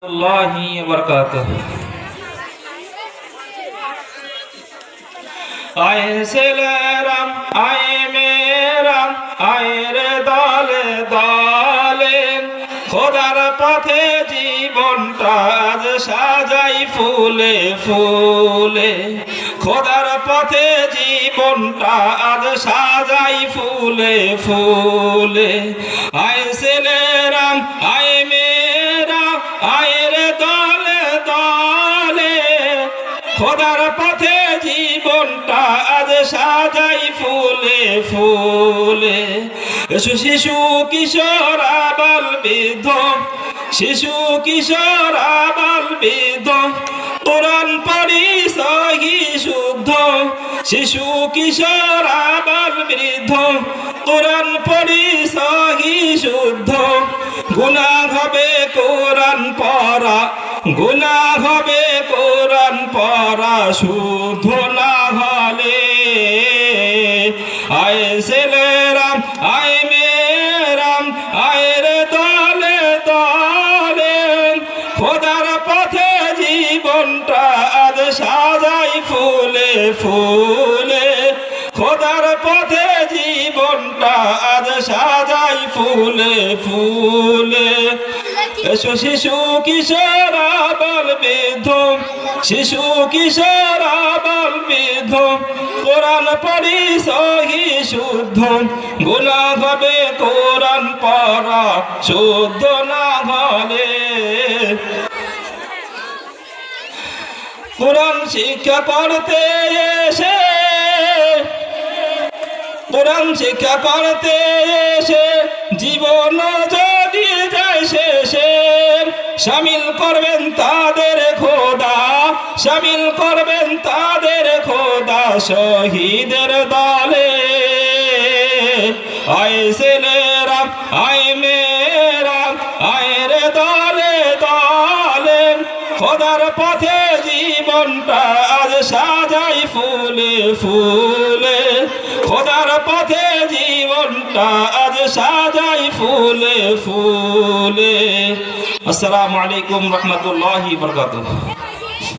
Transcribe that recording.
আল্লাহি ওয়া বারাকাতুহু। আয় ছেলেরাম আয় মেয়েরাম আয় রে দলে দলে, খোদার পথে জীবনটা আজ সাজাই ফুলে ফুলে। খোদার পথে জীবনটা আজ সাজাই ফুলে ফুলে। আয় ছেলেরাম আয় মেয়েরাম আয় রে দলে দলে, খোদার পথে জীবনটা আজ সাজাই ফুলে ফুলে। এসো শিশু কিশোর আবাল বৃদ্ধ, শিশু কিশোর আবাল বৃদ্ধ, কোরআন পড়ি সহি শুদ্ধ। শিশু কিশোর আবাল বৃদ্ধ, কোরআন পড়ি সহি শুদ্ধ। গুনাহ হবে কোরআন পড়া, গুনাহ হবে কোরআন পড়া শুদ্ধ না হলে। আয় ছেলেরাম আয় মেয়েরাম আয় রে দলে দলে, খোদার পথে জীবনটা আজ সাজাই ফুলে ফুলে। খোদার পথে জীবনটা আজ সাজাই ফুলে ফুলে। এসো শিশু কিশোর আবাল বৃদ্ধ, শিশু কিশোর আবাল বৃদ্ধ, কোরআন পড়ি সহি শুদ্ধ। গুনাহ হবে কোরআন পড়া শুদ্ধ না হলে। কোরআন শিক্ষা করতে এসে, কোরআন শিক্ষা করতে এসে জীবন যদি যায় শেষে, শামিল করবেন তাদের খোদা, শামিল করবেন তাদের খোদা শহীদের দলে। আয় ছেলেরাম আয় মেয়েরাম আয় রে দলে দলে, খোদার পথে জীবনটা আজ সাজাই ফুলে ফুলে। খোদার পথে জীবনটা আজ সাজাই ফুলে ফুলে। আসসালামু আলাইকুম রহমতুল্লাহি ওয়া বারাকাতুহু।